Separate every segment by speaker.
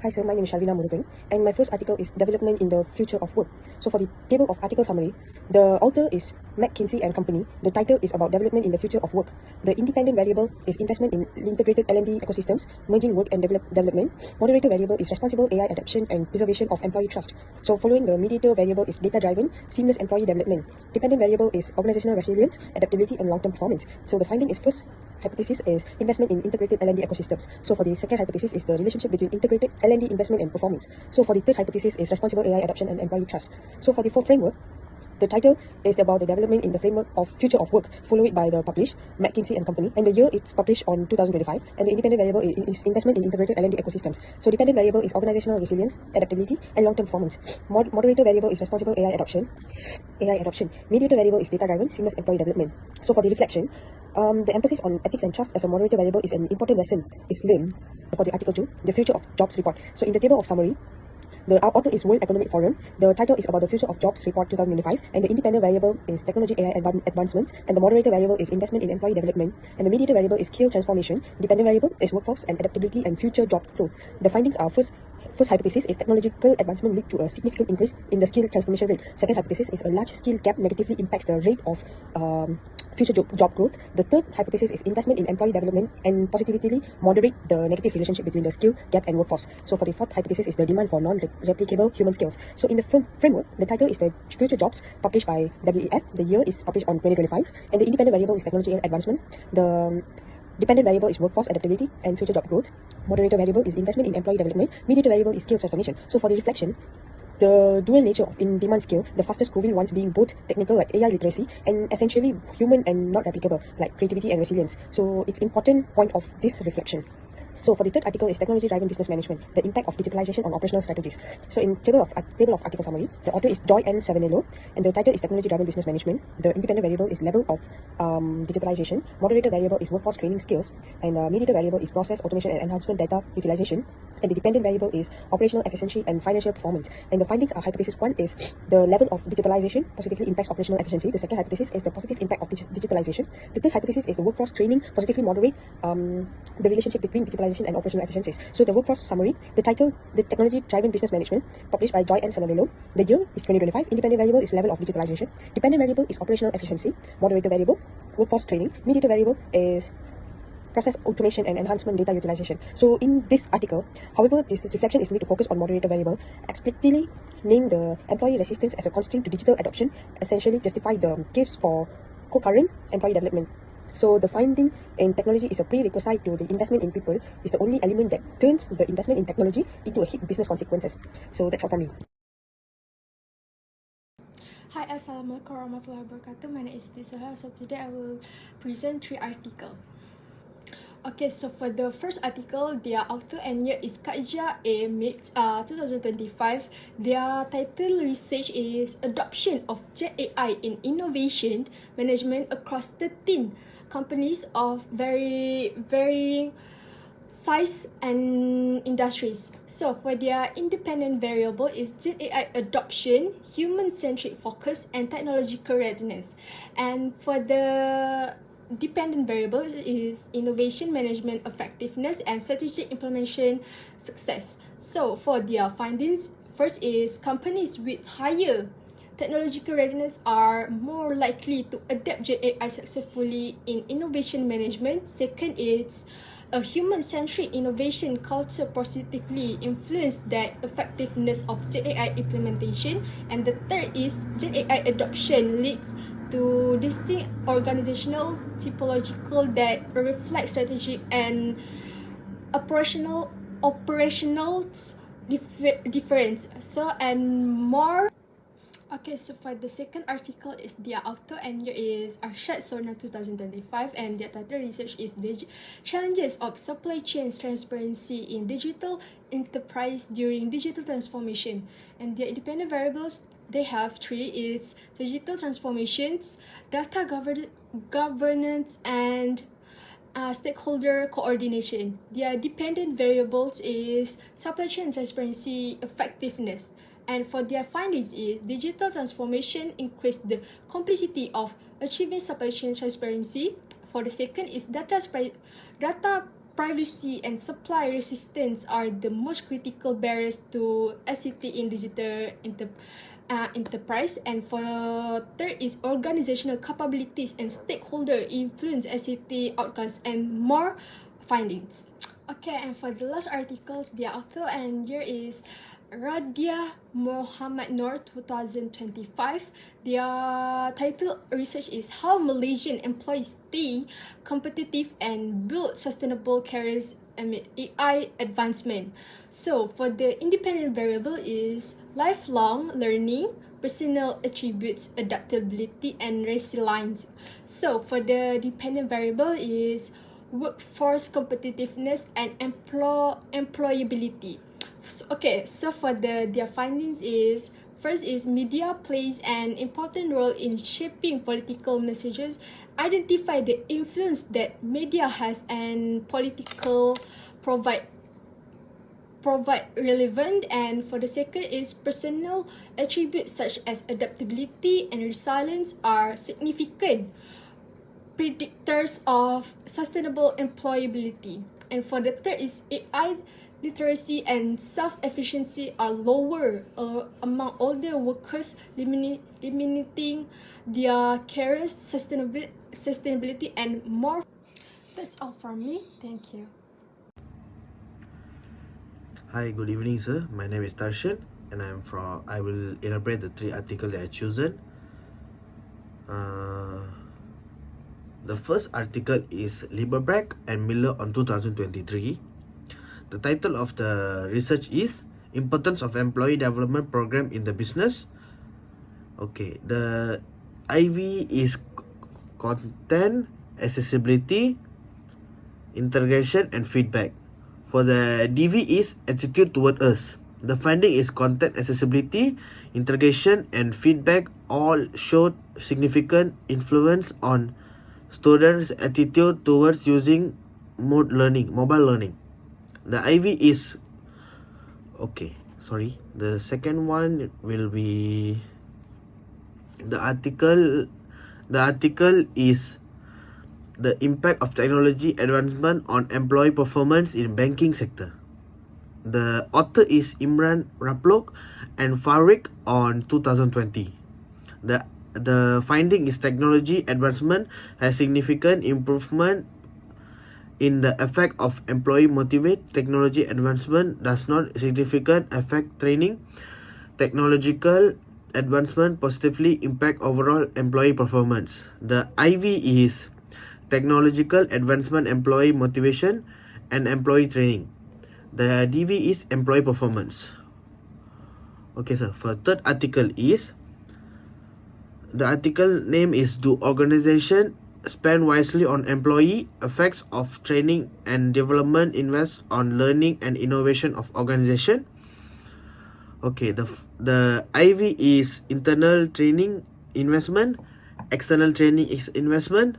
Speaker 1: Hi sir, my name is Sharvina Murugan, and my first article is Development in the Future of Work. So for the table of article summary, the author is McKinsey and Company. The title is about development in the future of work. The independent variable is investment in integrated L&D ecosystems, merging work and development. Moderator variable is responsible AI adoption and preservation of employee trust. So following the mediator variable is data-driven, seamless employee development. Dependent variable is organizational resilience, adaptability, and long-term performance. So the finding is first hypothesis is investment in integrated L&D ecosystems. So for the second hypothesis is the relationship between integrated L&D investment and performance. So for the third hypothesis is responsible AI adoption and employee trust. So for the fourth framework, the title is about the development in the framework of future of work, followed by the published McKinsey and Company, and the year it's published on 2025. And the independent variable is investment in integrated L&D ecosystems. So dependent variable is organizational resilience, adaptability, and long-term performance. Moderator variable is responsible AI adoption. Mediator variable is data-driven, seamless employee development. So for the reflection, the emphasis on ethics and trust as a moderator variable is an important lesson. It's learned for the article 2, the future of jobs report. So in the table of summary, the author is World Economic Forum. The title is about the future of jobs report 2025, and the independent variable is technology AI advancements, and the moderator variable is investment in employee development, and the mediator variable is skill transformation. Dependent variable is workforce and adaptability and future job growth. The findings are first hypothesis is technological advancement lead to a significant increase in the skill transformation rate. Second hypothesis is a large skill gap negatively impacts the rate of future job growth. The third hypothesis is investment in employee development and positively moderate the negative relationship between the skill gap and workforce. So for the fourth hypothesis is the demand for non-replicable human skills. So in the framework, the title is the future jobs published by WEF. The year is published on 2025, and the independent variable is technology and advancement. The dependent variable is workforce adaptability and future job growth. Moderator variable is investment in employee development. Mediator variable is skill transformation. So for the reflection, the dual nature of in-demand skill, the fastest growing ones being both technical like AI literacy and essentially human and not replicable like creativity and resilience. So it's important point of this reflection. So for the third article is technology-driven business management, the impact of digitalization on operational strategies. So in table of article summary, the author is Joy N. Savanello, and the title is technology-driven business management. The independent variable is level of digitalization. Moderator variable is workforce training skills, and mediator variable is process automation and enhancement data utilization. And the dependent variable is operational efficiency and financial performance. And the findings are hypothesis 1 is the level of digitalization positively impacts operational efficiency. The second hypothesis is the positive impact of digitalization. The third hypothesis is the workforce training positively moderate the relationship between digitalization and operational efficiencies. So the workforce summary, the title, the technology-driven business management, published by Joy N. Savanello. The year is 2025. Independent variable is level of digitalization. Dependent variable is operational efficiency. Moderator variable, workforce training. Mediator variable is process automation and enhancement data utilization. So in this article, however, this reflection is made to focus on moderator variable, explicitly name the employee resistance as a constraint to digital adoption, essentially justify the case for concurrent employee development. So the finding in technology is a prerequisite to the investment in people is the only element that turns the investment in technology into a hit business consequences. So that's all from me.
Speaker 2: Hi, Assalamualaikum warahmatullahi wabarakatuh. My name is Siti Sohail. So today I will present 3 articles. Okay, so for the first article, their author and year is Katja A. Mix 2025. Their title research is Adoption of Gen AI in Innovation Management across 13 companies of very size and industries. So for their independent variable is Gen AI adoption, human-centric focus, and technological readiness. And for the dependent variable is innovation management effectiveness and strategic implementation success. So for their findings, first is companies with higher technological readiness are more likely to adapt Gen AI successfully in innovation management. Second is a human-centric innovation culture positively influenced the effectiveness of Gen AI implementation. And the third is Gen AI adoption leads to distinct organizational typological that reflect strategic and operational difference. So and more. Okay, so for the second article is their author and year is Arshad Sorna 2025, and their title research is Challenges of Supply Chain Transparency in Digital Enterprise During Digital Transformation. And their independent variables, they have 3. It's digital transformations, data governance, and stakeholder coordination. Their dependent variables is supply chain transparency effectiveness. And for their findings is digital transformation increase the complexity of achieving supply chain transparency. For the second is data privacy and supply resistance are the most critical barriers to SCT in digital enterprise. And for third is organizational capabilities and stakeholder influence SCT outcomes and more findings. Okay, and for the last articles, the author and year is Radia Mohamad Noor 2025. Their title research is How Malaysian Employees Stay Competitive and Build Sustainable Careers amid AI Advancement. So for the independent variable is lifelong learning, personal attributes, adaptability, and resilience. So for the dependent variable is workforce competitiveness and employability. Okay, so for their findings is first is media plays an important role in shaping political messages. Identify the influence that media has and political provide relevant. And for the second is personal attributes such as adaptability and resilience are significant predictors of sustainable employability. And for the third is AI literacy and self-efficiency are lower among older workers, limiting their careers sustainability and more. That's all from me. Thank you.
Speaker 3: Hi, good evening, sir. My name is Tarshan, and I will elaborate the 3 articles that I chosen. The first article is Lieberberg and Miller on 2023. The title of the research is Importance of Employee Development Program in the Business. Okay, the IV is content, accessibility, integration, and feedback. For the DV is attitude toward us. The finding is content, accessibility, integration, and feedback all showed significant influence on students' attitude towards using mobile learning. The IV is the second one will be the article is the impact of technology advancement on employee performance in banking sector. The author is Imran Raplok and Farik on 2020. The finding is technology advancement has significant improvement in the effect of employee motivate. Technology advancement does not significant affect training. Technological advancement positively impact overall employee performance. The IV is technological advancement, employee motivation, and employee training. The DV is employee performance. Okay, sir. For third article is, the article name is Do Organization Spend Wisely on Employee Effects of Training and Development Invest on Learning and Innovation of Organization. Okay, the IV is internal training investment, external training is investment,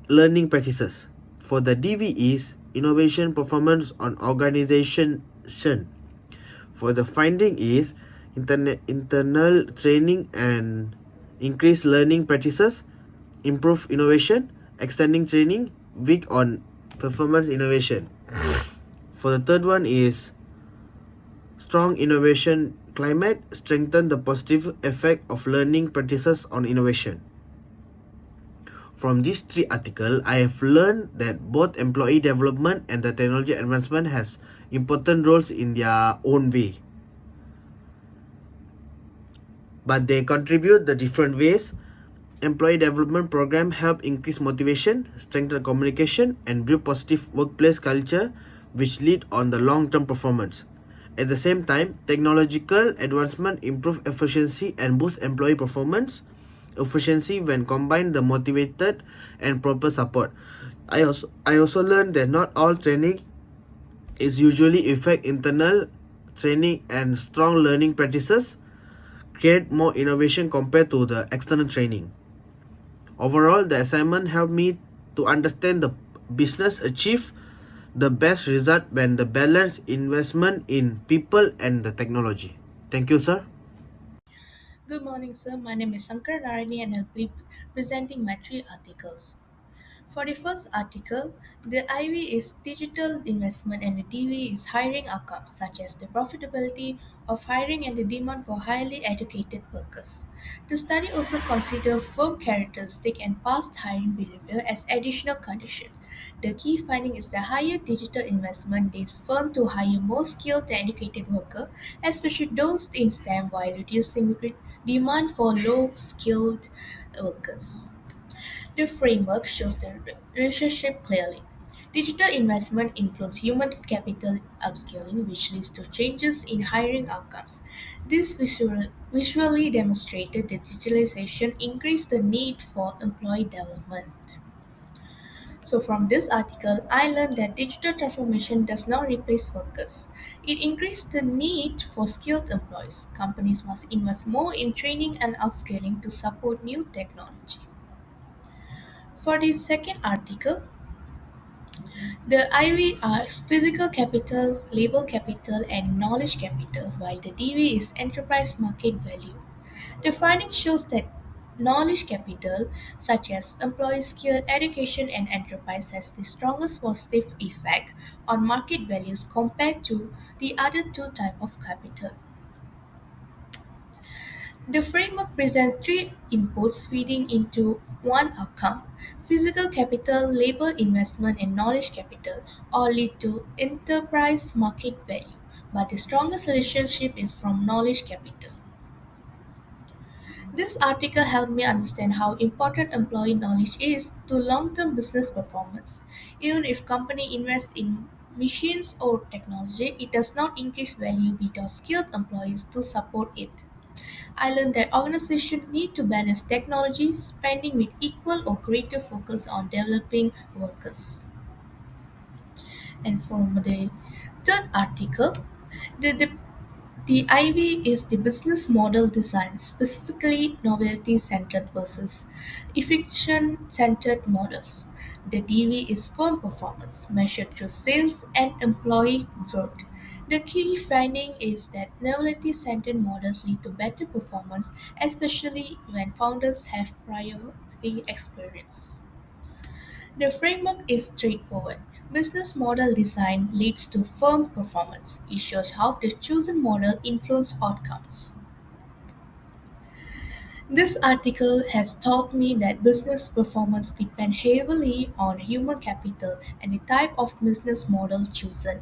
Speaker 3: learning practices. For the DV is innovation performance on organization. For the finding is internal training and increase learning practices, improve innovation, extending training, weak on performance innovation. For the third one is strong innovation climate, strengthen the positive effect of learning practices on innovation. From these 3 articles, I have learned that both employee development and the technology advancement has important roles in their own way, but they contribute the different ways. Employee development program help increase motivation, strengthen communication, and build positive workplace culture, which lead on the long-term performance. At the same time, technological advancement improve efficiency and boost employee performance. Efficiency when combined the motivated and proper support. I also learned that not all training is usually effect internal training, and strong learning practices create more innovation compared to the external training. Overall, the assignment helped me to understand the business achieve the best result when the balance investment in people and the technology. Thank you, sir.
Speaker 4: Good morning, sir. My name is Shankar Narani and I'll be presenting my 3 articles. For the first article, the IV is digital investment and the DV is hiring outcomes such as the profitability of hiring and the demand for highly educated workers. The study also considered firm characteristic and past hiring behavior as additional condition. The key finding is the higher digital investment leads firm to hire more skilled and educated workers, especially those in STEM, while reducing demand for low skilled workers. The framework shows the relationship clearly. Digital investment influences human capital upskilling, which leads to changes in hiring outcomes. This visually demonstrated that digitalization increased the need for employee development. So, from this article, I learned that digital transformation does not replace workers. It increased the need for skilled employees. Companies must invest more in training and upskilling to support new technology. For the second article, the IV are physical capital, labor capital, and knowledge capital, while the DV is enterprise market value. The finding shows that knowledge capital, such as employee skill, education, and enterprise, has the strongest positive effect on market values compared to the other two types of capital. The framework presents three inputs feeding into one outcome: physical capital, labor investment, and knowledge capital all lead to enterprise market value, but the strongest relationship is from knowledge capital. This article helped me understand how important employee knowledge is to long-term business performance. Even if company invests in machines or technology, it does not increase value without skilled employees to support it. I learned that organizations need to balance technology spending with equal or greater focus on developing workers. And for the third article, the, the, the IV is the business model design, specifically novelty centered versus efficient centered models. The DV is firm performance, measured through sales and employee growth. The key finding is that novelty centered models lead to better performance, especially when founders have prior experience. The framework is straightforward. Business model design leads to firm performance. It shows how the chosen model influences outcomes. This article has taught me that business performance depends heavily on human capital and the type of business model chosen.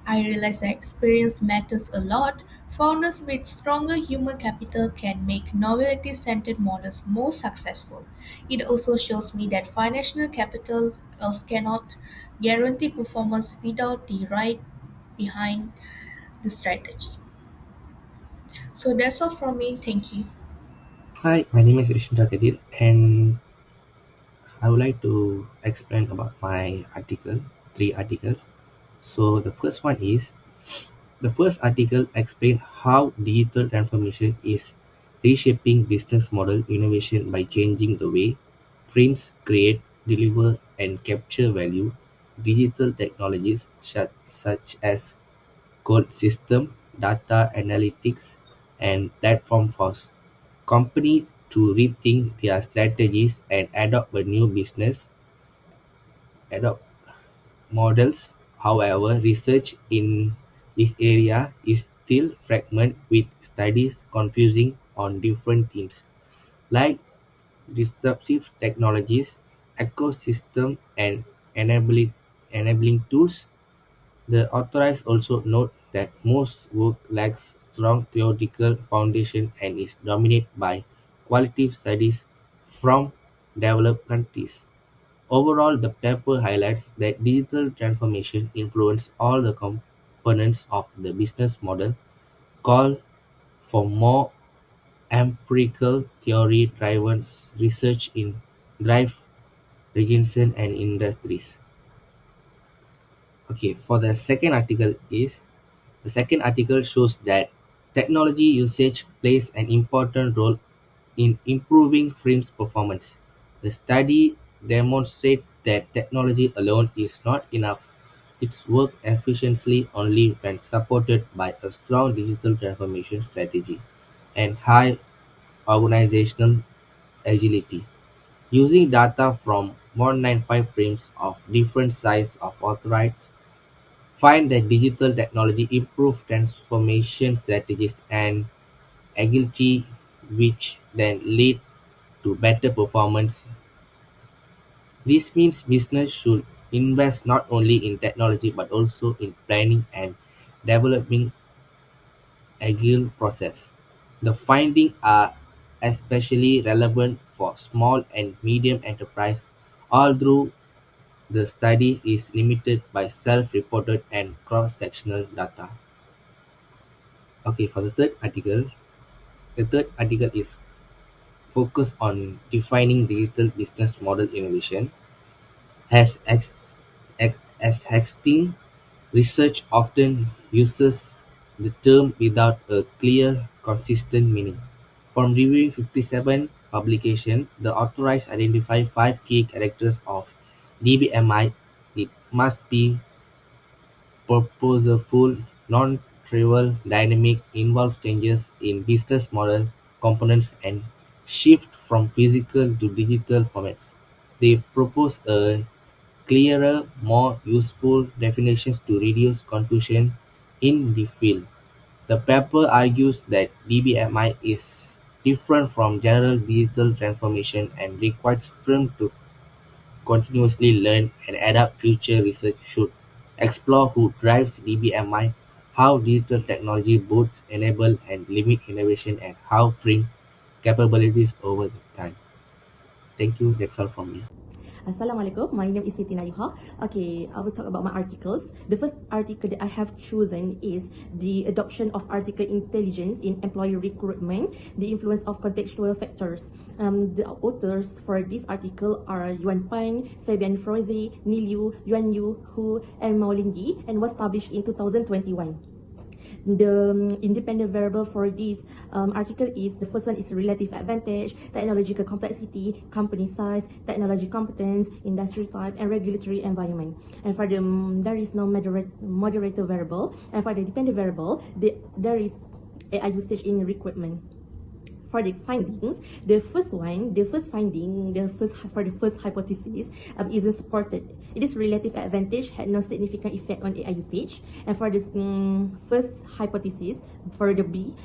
Speaker 4: I realize that experience matters a lot. Founders with stronger human capital can make novelty centered models more successful. It also shows me that financial capital cannot guarantee performance without the right behind the strategy. So that's all from me. Thank you.
Speaker 5: Hi, my name is Rishan Kadir, and I would like to explain about my article, three articles. So the first article explains how digital transformation is reshaping business model innovation by changing the way firms create, deliver, and capture value. Digital technologies such as code system, data analytics, and platform force company to rethink their strategies and adopt a new business adopt models. However, research in this area is still fragmented with studies confusing on different themes like disruptive technologies, ecosystem, and enabling tools. The authors also note that most work lacks strong theoretical foundation and is dominated by qualitative studies from developed countries. Overall, the paper highlights that digital transformation influences all the components of the business model, call for more empirical theory-driven research in drive regions and industries. Okay, for the second article shows that technology usage plays an important role in improving firms' performance. The study demonstrates that technology alone is not enough. It's work efficiently only when supported by a strong digital transformation strategy and high organizational agility. Using data from 195 frames of different sizes of authorized, find that digital technology improve transformation strategies and agility, which then lead to better performance. This means business should invest not only in technology but also in planning and developing agile process. The findings are especially relevant for small and medium enterprise, although the study is limited by self-reported and cross-sectional data. Okay, for the third article is focused on defining digital business model innovation. As Hexting research often uses the term without a clear, consistent meaning. From reviewing 57 publications, the authors identify five key characters of DBMI. It must be purposeful, non-trivial, dynamic, involve changes in business model, components, and shift from physical to digital formats. They propose a clearer, more useful definitions to reduce confusion in the field. The paper argues that DBMI is different from general digital transformation and requires firms to continuously learn and adapt. Future research should explore who drives DBMI, how digital technology both enable and limit innovation, and how frame capabilities over time. Thank you. That's all from me.
Speaker 6: Assalamualaikum, my name is Siti Nayuha. Okay, I will talk about my articles. The first article that I have chosen is the adoption of artificial intelligence in employee recruitment, the influence of contextual factors. The authors for this article are Yuan Pang, Fabian Froese, Neil Yu, Yuan Yu, Hu, and Mao Lin Yi, and was published in 2021. The independent variable for this article is, the first one is relative advantage, technological complexity, company size, technology competence, industry type, and regulatory environment. And for the there is no moderator variable. And for the dependent variable, there is AI usage in recruitment. For the findings, the first finding, for the first hypothesis isn't supported. It is relative advantage had no significant effect on AI usage. And for this first hypothesis, for the B,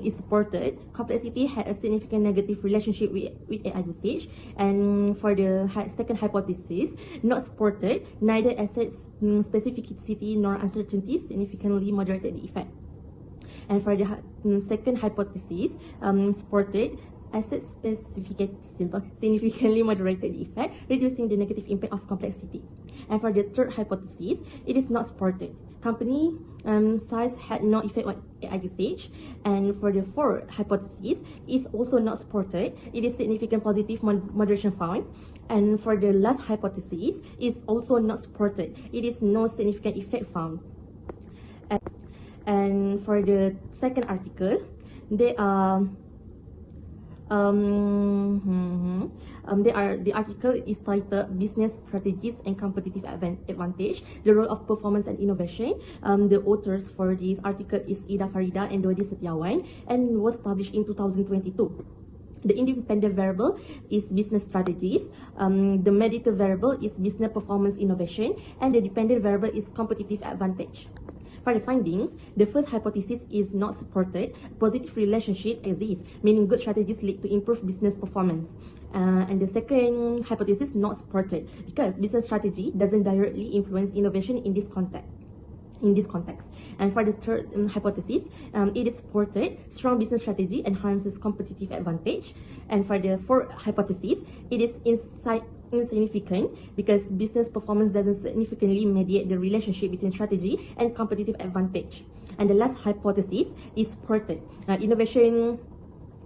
Speaker 6: is supported. Complexity had a significant negative relationship with AI usage. And for the second hypothesis, not supported, neither asset specificity nor uncertainty significantly moderated the effect. And for the second hypothesis, supported, asset specificity significantly moderated the effect, reducing the negative impact of complexity. And for the third hypothesis, it is not supported. Company size had no effect on AI usage. And for the fourth hypothesis, is also not supported. It is significant positive moderation found. And for the last hypothesis, is also not supported. It is no significant effect found. And for the second article, the article is titled Business Strategies and Competitive Advantage, the Role of Performance and Innovation. The authors for this article is Ida Farida and Dodi Setiawan, and was published in 2022. The independent variable is business strategies, the mediator variable is business performance innovation, and the dependent variable is competitive advantage. For the findings, the first hypothesis is not supported. Positive relationship exists, meaning good strategies lead to improved business performance. And the second hypothesis not supported because business strategy doesn't directly influence innovation in this context. And for the third hypothesis, it is supported. Strong business strategy enhances competitive advantage. And for the fourth hypothesis, it is insignificant because business performance doesn't significantly mediate the relationship between strategy and competitive advantage. And the last hypothesis is supported. Innovation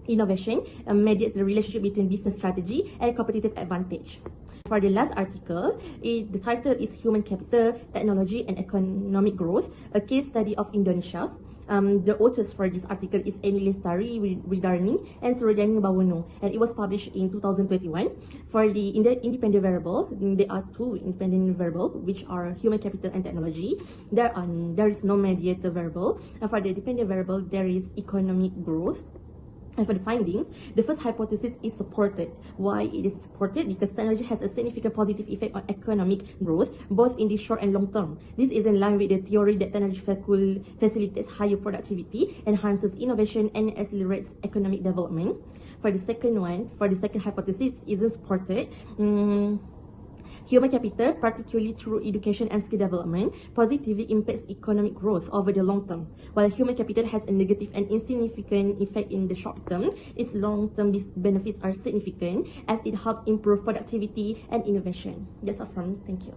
Speaker 6: mediates the relationship between business strategy and competitive advantage. For the last article, the title is Human Capital, Technology and Economic Growth, a case study of Indonesia. The authors for this article is Emily Lestari Widarni and Suryani Bawono, and it was published in 2021. For the independent variable, there are two independent variables, which are human capital and technology. There is no mediator variable. And for the dependent variable, there is economic growth. And for the findings, the first hypothesis is supported. Why it is supported? Because technology has a significant positive effect on economic growth, both in the short and long term. This is in line with the theory that technology facilitates higher productivity, enhances innovation, and accelerates economic development. For the second hypothesis, isn't supported. Human capital, particularly through education and skill development, positively impacts economic growth over the long term. While human capital has a negative and insignificant effect in the short term, its long-term benefits are significant as it helps improve productivity and innovation. That's all from me. Thank you.